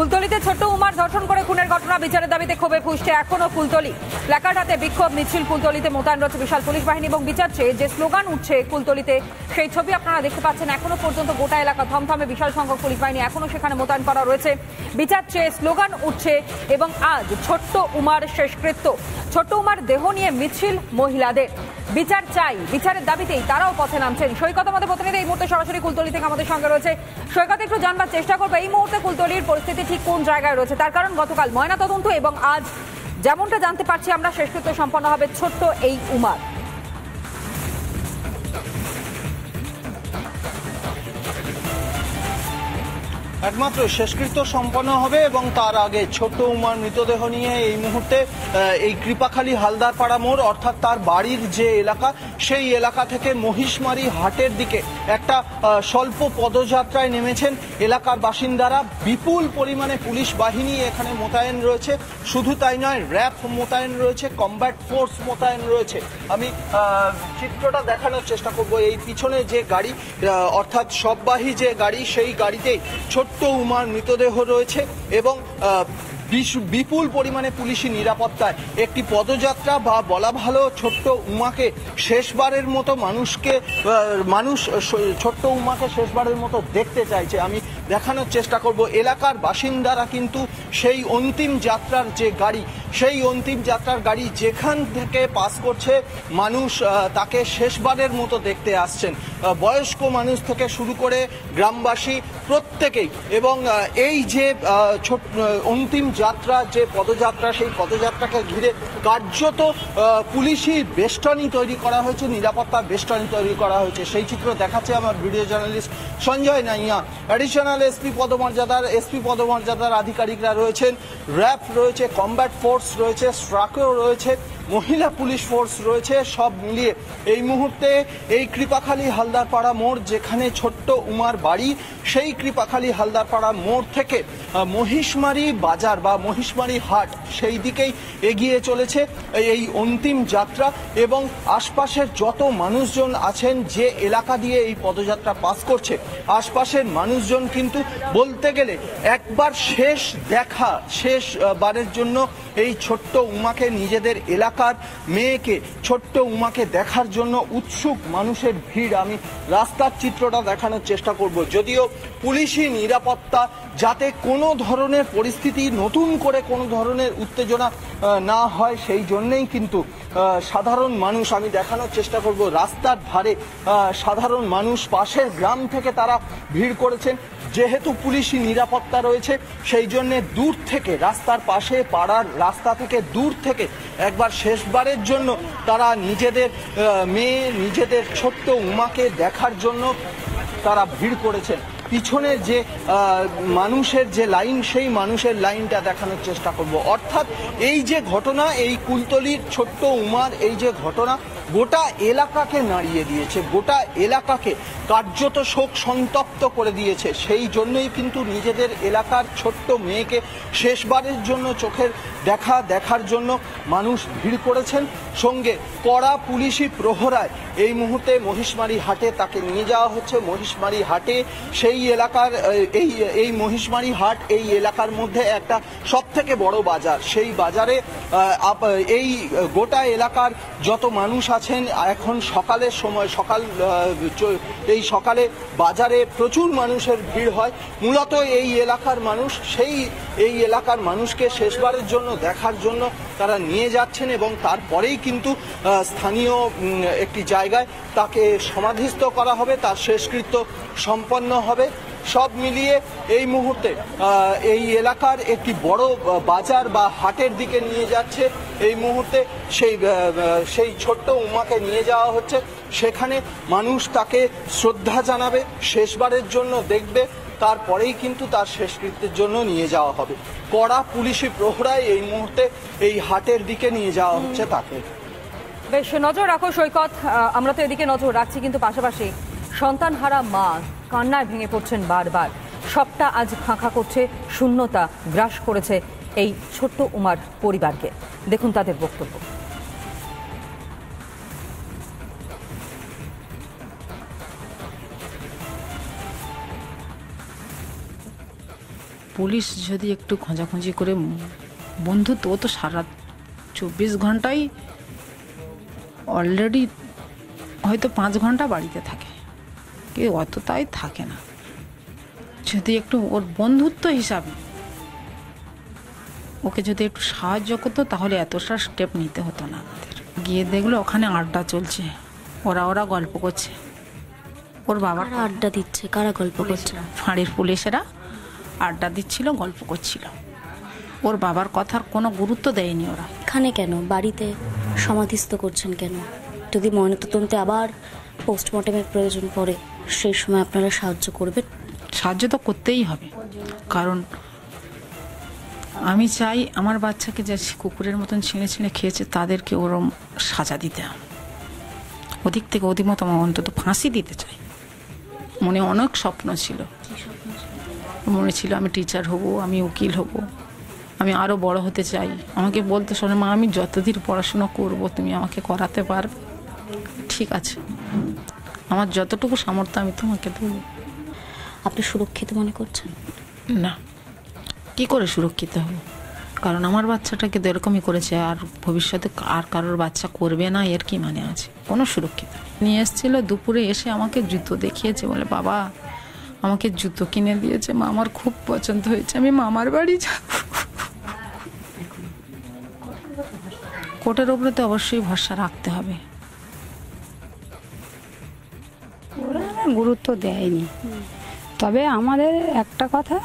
কুলতলিতে ছোট্ট উমার ধর্ষণ করে খুনের ঘটনা বিচারের দাবিতে ক্ষোভে ফুঁসছে এখনো কুলতলি। প্ল্যাকার্ড হাতে বিক্ষোভ মিছিল, কুলতলিতে মোতায়েন রয়েছে বিশাল পুলিশ বাহিনী এবং বিচার চেয়ে যে স্লোগান উঠছে কুলতলিতে, সেই ছবি আপনারা দেখতে পাচ্ছেন। এখনো পর্যন্ত গোটা এলাকা থমথমে, বিশাল সংখ্যক পুলিশ বাহিনী এখনো সেখানে মোতায়েন করা রয়েছে। বিচার চেয়ে স্লোগান উঠছে এবং আজ ছোট্ট উমার শেষকৃত্য। ছোট্ট উমার দেহ নিয়ে মিছিল মহিলাদের। বিচার চাই, বিচারের দাবিতেই তারাও পথে নামছেন। সৈকত আমাদের প্রতিনিধি এই মুহূর্তে সরাসরি কুলতলি থেকে আমাদের সঙ্গে রয়েছে। সৈকত, একটু জানবার চেষ্টা করবো এই মুহূর্তে কুলতলির পরিস্থিতি ঠিক কোন জায়গায় রয়েছে, তার কারণ গতকাল ময়নাতদন্ত এবং আজ যেমনটা জানতে পারছি আমরা শেষকৃত্য সম্পন্ন হবে ছোট্ট এই উমার। একমাত্র শেষকৃত্য সম্পন্ন হবে এবং তার আগে ছোট্ট উমার মৃতদেহ নিয়ে এই মুহূর্তে এই কৃপাখালী হালদারপাড়া মোড় অর্থাৎ তার বাড়ির যে এলাকা, সেই এলাকা থেকে মহিষমারি হাটের দিকে একটা স্বল্প পদযাত্রায় নেমেছেন এলাকার বাসিন্দারা। বিপুল পরিমাণে পুলিশ বাহিনী এখানে মোতায়েন রয়েছে। শুধু তাই নয়, র্যাব মোতায়েন রয়েছে, কমব্যাট ফোর্স মোতায়েন রয়েছে। আমি চিত্রটা দেখানোর চেষ্টা করব। এই পিছনে যে গাড়ি অর্থাৎ সববাহী যে গাড়ি, সেই গাড়িতেই ছোট্ট উমার মৃতদেহ রয়েছে এবং বিপুল পরিমাণে পুলিশি নিরাপত্তায় একটি পদযাত্রা, বা বলা ভালো ছোট্ট উমাকে শেষবারের মতো মানুষ ছোট্ট উমাকে শেষবারের মতো দেখতে চাইছে। আমি দেখানোর চেষ্টা করব এলাকার বাসিন্দারা কিন্তু সেই অন্তিম যাত্রার যে গাড়ি, সেই অন্তিম যাত্রার গাড়ি যেখান থেকে পাস করছে মানুষ তাকে শেষবারের মতো দেখতে আসছেন। বয়স্ক মানুষ থেকে শুরু করে গ্রামবাসী প্রত্যেকেই। এবং এই যে অন্তিম যাত্রা, যে পদযাত্রা, সেই পদযাত্রাকে ঘিরে কার্যত পুলিশি বেষ্টনী তৈরি করা হয়েছে, নিরাপত্তার বেষ্টনী তৈরি করা হয়েছে। সেই চিত্র দেখাচ্ছে আমার video journalist Sanjay Naiya. Additional SP পদমর্যাদার আধিকারিকরা রয়েছেন, র্যাব রয়েছে, কমব্যাট ফোর্স রয়েছে, স্ট্রাকও রয়েছে, মহিলা পুলিশ ফোর্স রয়েছে। সব মিলিয়ে এই মুহূর্তে এই কৃপাখালী হালদারপাড়া মোড়, যেখানে ছোট্ট উমার বাড়ি, সেই কৃপাখালী হালদারপাড়া মোড় থেকে মহিষমারি বাজার বা মহিষমারি হাট, সেই দিকেই এগিয়ে চলেছে এই অন্তিম যাত্রা। এবং আশপাশের যত মানুষজন আছেন, যে এলাকা দিয়ে এই পদযাত্রা পাস করছে, আশপাশের মানুষজন কিন্তু বলতে গেলে একবার শেষবারের জন্য এই ছোট্ট উমাকে, নিজেদের এলাকার মেয়েকে, ছোট্ট উমাকে দেখার জন্য উৎসুক মানুষের ভিড়। আমি রাস্তার চিত্রটা দেখানোর চেষ্টা করব। যদিও পুলিশি নিরাপত্তা যাতে কোনো ধরনের পরিস্থিতি, নতুন করে কোনো ধরনের উত্তেজনা না হয়, সেই জন্যেই কিন্তু সাধারণ মানুষ, আমি দেখানোর চেষ্টা করব রাস্তার ধারে সাধারণ মানুষ পাশের গ্রাম থেকে তারা ভিড় করেছেন। যেহেতু পুলিশি নিরাপত্তা রয়েছে, সেই জন্যে দূর থেকে, রাস্তার পাশে পাড়ার রাস্তা থেকে দূর থেকে একবার শেষবারের জন্য তারা নিজেদের মেয়ে, নিজেদের ছোট্ট উমাকে দেখার জন্য তারা ভিড় করেছেন। পিছনের যে মানুষের যে লাইন, সেই মানুষের লাইনটা দেখানোর চেষ্টা করব। অর্থাৎ এই যে ঘটনা, এই কুলতলির ছোট্ট উমার এই যে ঘটনা, গোটা এলাকাকে নাড়িয়ে দিয়েছে, গোটা এলাকাকে কার্যত শোক সন্তপ্ত করে দিয়েছে। সেই জন্যই কিন্তু নিজেদের এলাকার ছোট্ট মেয়েকে শেষবারের জন্য চোখের দেখার জন্য মানুষ ভিড় করেছেন। সঙ্গে কড়া পুলিশি প্রহরায় এই মুহূর্তে মহিষমারি হাটে তাকে নিয়ে যাওয়া হচ্ছে। মহিষমারি হাটে, সেই এলাকার এই মহিষমারি হাট এই এলাকার মধ্যে একটা সবথেকে বড় বাজার। সেই বাজারে এই গোটা এলাকার যত মানুষ আছেন, এখন সকালের সময়, এই সকালে বাজারে প্রচুর মানুষের ভিড় হয়। মূলত এই এলাকার মানুষ, এই এলাকার মানুষকে শেষবারের জন্য দেখার জন্য তারা নিয়ে যাচ্ছেন এবং তারপরেই কিন্তু স্থানীয় একটি জায়গায় তাকে সমাধিস্থ করা হবে, তার শেষকৃত্য সম্পন্ন হবে। সব মিলিয়ে এই মুহূর্তে এই এলাকার একটি বড় বাজার বা হাটের দিকে নিয়ে যাচ্ছে। এই মুহূর্তে সেই ছোট্ট উমাকে নিয়ে যাওয়া হচ্ছে। সেখানে মানুষ তাকে শ্রদ্ধা জানাবে, শেষবারের জন্য দেখবে, তারপরেই কিন্তু তার শেষকৃত্যের জন্য নিয়ে যাওয়া হবে। কড়া পুলিশি প্রহরায় এই মুহূর্তে এই হাটের দিকে নিয়ে যাওয়া হচ্ছে তাকে। বেশ নজর রাখো সৈকত, আমরা তো এদিকে নজর রাখছি, কিন্তু পাশাপাশি সন্তানহারা মা কান্নায় ভেঙে পড়ছেন বারবার। সবটা আজ খাঁখা করছে, শূন্যতা গ্রাস করেছে এই ছোট্ট উমার পরিবারকে। দেখুন তাদের বক্তব্য। পুলিশ যদি একটু খোঁজাখুঁজি করে, বন্ধুত্ব ও তো সারা 24 ঘন্টাই অলরেডি হয়তো 5 ঘন্টা বাড়িতে থাকে, কেউ অত তাই থাকে না। যদি একটু ওর বন্ধুত্ব হিসাবে ওকে যদি একটু সাহায্য করতো তাহলে এতটা স্টেপ নিতে হতো না আমাদের। গিয়ে দেখলো ওখানে আড্ডা চলছে, ওরা গল্প করছে। ওর বাবা আড্ডা দিচ্ছে? কারা গল্প করছে? ফাঁড়ির পুলিশেরা আড্ডা দিচ্ছিল, গল্প করছিল। ওর বাবার কথার কোনো গুরুত্ব দেয়নি ওরা। এখানে কেন বাড়িতে সমাধিস্থ করছেন কেন? যদি ময়নাতদন্তে আবার পোস্টমর্টমের প্রয়োজন পড়ে সেই সময় আপনারা সাহায্য করবেন? সাহায্য তো করতেই হবে, কারণ আমি চাই আমার বাচ্চাকে যে কুকুরের মতন ছিঁড়ে ছিঁড়ে খেয়েছে তাদেরকে ওরম সাজা দিতে হবে। ওদিক থেকে অধিমত অন্তত ফাঁসি দিতে চাই। মনে অনেক স্বপ্ন ছিল, মনে ছিল আমি টিচার হব, আমি উকিল হব, আমি আরও বড় হতে চাই। আমাকে বলতে শোনে, মা আমি যতদিন পড়াশোনা করব তুমি আমাকে করাতে পারবে? ঠিক আছে, আমার যতটুকু সামর্থ্য আমি তোমাকে দেবো। আপনি সুরক্ষিত মনে করছেন? না, কি করে সুরক্ষিত হব? কারণ আমার বাচ্চাটাকে তো এরকমই করেছে, আর ভবিষ্যতে আর কারোর বাচ্চা করবে না, এর কি মানে আছে? কোনো সুরক্ষিত নেই। নিয়ে এসেছিল, দুপুরে এসে আমাকে জুতো দেখিয়েছে, বলে বাবা আমাকে জুতো কিনে দিয়েছে, মা আমার খুব পছন্দ হয়েছে, আমি মামার বাড়ি যাব। কোর্টের উপরে তো অবশ্যই ভরসা রাখতে হবে। ওরা গুরুত্ব দেয়নি, তবে আমাদের একটা কথা,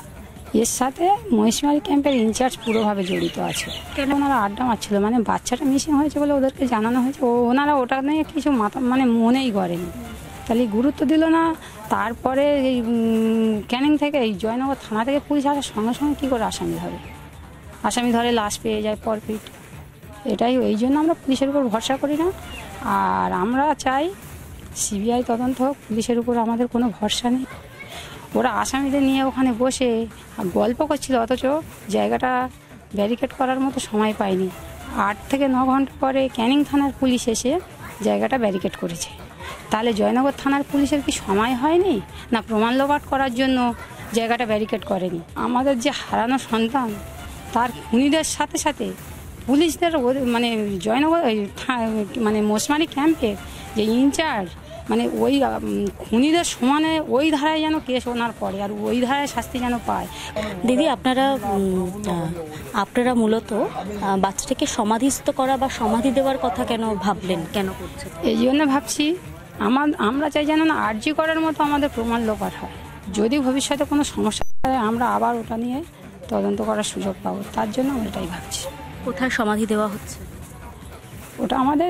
এর সাথে মহিষমারি ক্যাম্পের ইনচার্জ পুরোভাবে জড়িত আছে। কেন ওনারা আড্ডা মারছিল, মানে বাচ্চাটা মিসিং হয়েছে বলে ওদেরকে জানানো হয়েছে, ওনারা ওটা নিয়ে কিছু মনেই করেনি, তাহলে গুরুত্ব দিল না। তারপরে এই ক্যানিং থেকে, এই জয়নগর থানা থেকে পুলিশ আসার সঙ্গে সঙ্গে কী করে আসামি ধরে লাশ পেয়ে যায় পরপিট। এটাই, এই জন্য আমরা পুলিশের উপর ভরসা করি না। আর আমরা চাই সিবিআই তদন্ত হোক, পুলিশের উপর আমাদের কোনো ভরসা নেই। ওরা আসামিদের নিয়ে ওখানে বসে গল্প করছিল, অথচ জায়গাটা ব্যারিকেড করার মতো সময় পায়নি। 8 থেকে 9 ঘন্টা পরে ক্যানিং থানার পুলিশ এসে জায়গাটা ব্যারিকেড করেছে। তাহলে জয়নগর থানার পুলিশের কি সময় হয়নি, না প্রমাণ লোপাট করার জন্য জায়গাটা ব্যারিকেড করেনি? আমাদের যে হারানো সন্তান, তার খুনিদের সাথে সাথে পুলিশদের, মানে জয়নগর মানে মশমারি ক্যাম্পের যে ইনচার্জ, মানে ওই খুনিদের সমানে ওই ধারায় যেন কেস ওনার পড়ে, আর ওই ধারায় শাস্তি যেন পায়। দিদি, আপনারা মূলত বাচ্চাটাকে সমাধিস্থ করা বা সমাধি দেওয়ার কথা কেন ভাবলেন, কেন করছেন? এই জন্য ভাবছি, আমরা চাই যেন না আর্জি করার মতো আমাদের প্রমাণ লোপাট হয়। যদি ভবিষ্যতে কোনো সমস্যা হয় আমরা আবার ওটা নিয়ে তদন্ত করার সুযোগ পাবো, তার জন্য আমরা এটাই ভাবছি। কোথায় সমাধি দেওয়া হচ্ছে? ওটা আমাদের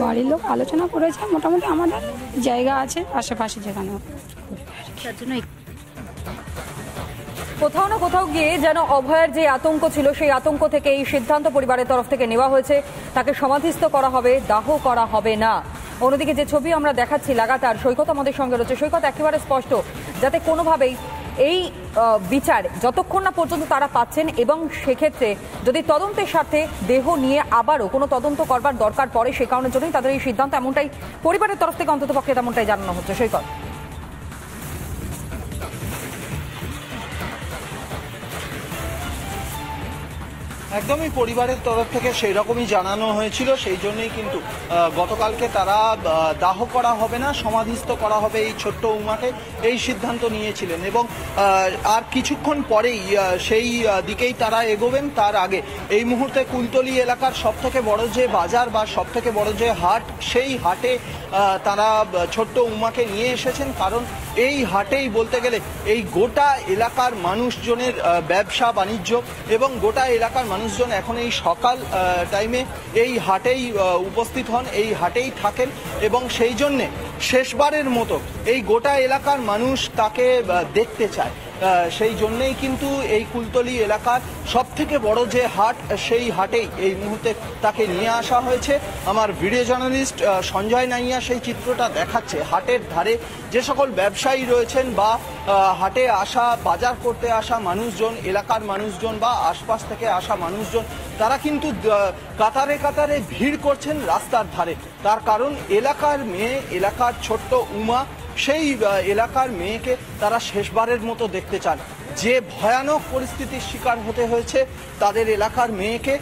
বাড়ির লোক আলোচনা করেছে, মোটামুটি আমাদের জায়গা আছে আশেপাশে, যেখানে তার জন্য কোথাও না কোথাও গিয়ে যেন অভয়ের যে আতঙ্ক ছিল, সেই আতঙ্ক থেকে এই সিদ্ধান্ত পরিবারের তরফ থেকে নেওয়া হয়েছে, তাকে সমাধিস্থ করা হবে, দাহ করা হবে না। অন্যদিকে যে ছবি আমরা দেখাচ্ছি লাগাতার, সৈকত আমাদের সঙ্গে রয়েছে। সৈকত, একেবারে স্পষ্ট যাতে কোনোভাবেই এই বিচার যতক্ষণ না পর্যন্ত তারা পাচ্ছেন, এবং সেক্ষেত্রে যদি তদন্তের সাথে দেহ নিয়ে আবারও কোনো তদন্ত করবার দরকার পড়ে, সে কারণের জন্যই তাদের এই সিদ্ধান্ত, এমনটাই পরিবারের তরফ থেকে অন্ততপক্ষে তেমনটাই জানানো হচ্ছে। সৈকত, একদমই পরিবারের তরফ থেকে সেই রকমই জানানো হয়েছিল, সেই জন্যই কিন্তু গতকালকে তারা দাহ করা হবে না, সমাধিস্থ করা হবে এই ছোট্ট উমাকে, এই সিদ্ধান্ত নিয়েছিলেন। এবং আর কিছুক্ষণ পরেই সেই দিকেই তারা এগোবেন। তার আগে এই মুহূর্তে কুলতলি এলাকার সব থেকে বড় যে বাজার বা সব থেকে বড় যে হাট, সেই হাটে তারা ছোট্ট উমাকে নিয়ে এসেছেন। কারণ এই হাটেই বলতে গেলে এই গোটা এলাকার মানুষজনের ব্যবসা বাণিজ্য, এবং গোটা এলাকার মানুষজন এখন এই সকাল টাইমে এই হাটেই উপস্থিত হন, এই হাটেই থাকেন, এবং সেই জন্যে শেষবারের মতো এই গোটা এলাকার মানুষ তাকে দেখতে চায়। সেই জন্যেই কিন্তু এই কুলতলি এলাকার সব থেকে বড় যে হাট, সেই হাটেই এই মুহূর্তে তাকে নিয়ে আসা হয়েছে। আমার ভিডিও জার্নালিস্ট সঞ্জয় নাইয়া সেই চিত্রটা দেখাচ্ছে। হাটের ধারে যে সকল ব্যবসায়ী রয়েছেন বা হাটে আসা, বাজার করতে আসা মানুষজন, এলাকার মানুষজন বা আশপাশ থেকে আসা মানুষজন, তারা কিন্তু কাতারে কাতারে ভিড় করছেন রাস্তার ধারে। তার কারণ এলাকার মেয়ে, এলাকার ছোট্ট উমা, সেই এলাকার মেয়েকে তারা শেষবারের মতো দেখতে চান। যে ভয়ানক পরিস্থিতির শিকার হতে হয়েছে তাদের এলাকার মেয়েকে,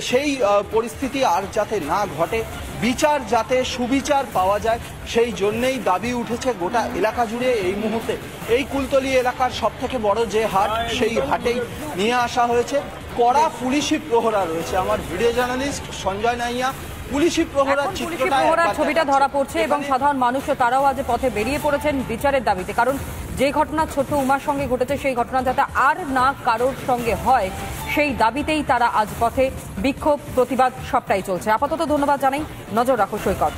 সেই পরিস্থিতি আর যাতে না ঘটে, বিচার যাতে সুবিচার পাওয়া যায়, সেই জন্যেই দাবি উঠেছে গোটা এলাকা জুড়ে। এই মুহূর্তে এই কুলতলি এলাকার সব থেকে বড় যে হাট, সেই হাটেই নিয়ে আসা হয়েছে। কড়া পুলিশি প্রহরা রয়েছে। আমার ভিডিও জার্নালিস্ট সঞ্জয় নাইয়া পুলিশি প্রহরার ছবিটা ধরা পড়ছে এবং সাধারণ মানুষও তারাও আজ পথে বেরিয়ে পড়েছেন বিচারের দাবিতে। কারণ যে ঘটনা ছোট্ট উমার সঙ্গে ঘটেছে সেই ঘটনা যাতে আর না কারোর সঙ্গে হয় সেই দাবিতেই তারা আজ পথে বিক্ষোভ, প্রতিবাদ সবটাই চলছে। আপাতত ধন্যবাদ জানাই, নজর রাখো সৈকত।